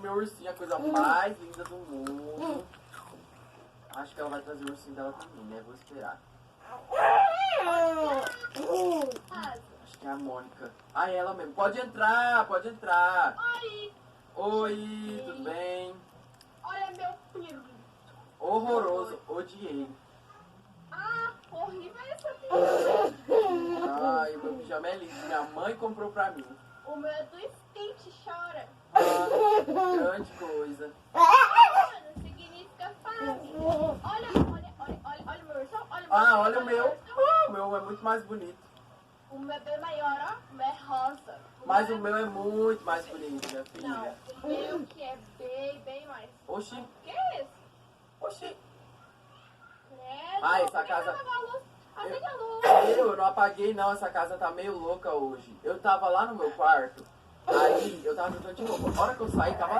meu ursinho, a coisa mais linda do mundo. Acho que ela vai trazer o ursinho dela também, né? Vou esperar. Acho que é a Mônica. Ah, ela mesmo. Pode entrar, pode entrar. Oi. Oi, tudo bem? Olha meu filho. Horroroso, odiei. Ah, horrível essa filha. Ai, o meu pijama é lindo. Minha mãe comprou pra mim. O meu é do Stitch, chora. Ah, grande coisa. Não significa fase. Olha o meu ursão. Olha o meu. O meu é muito mais bonito. O meu é bem maior, ó. O meu é rosa. Mas o meu é muito mais bonito, minha filha. Não, o meu que é bem mais. Oxi, O que é isso? oxi. Credo. Ah, essa Por que casa- você apagou a luz? Acende a luz. Eu não apaguei não, essa casa tá meio louca hoje. Eu tava lá no meu quarto, aí eu tava jogando de novo. A hora que eu saí, tava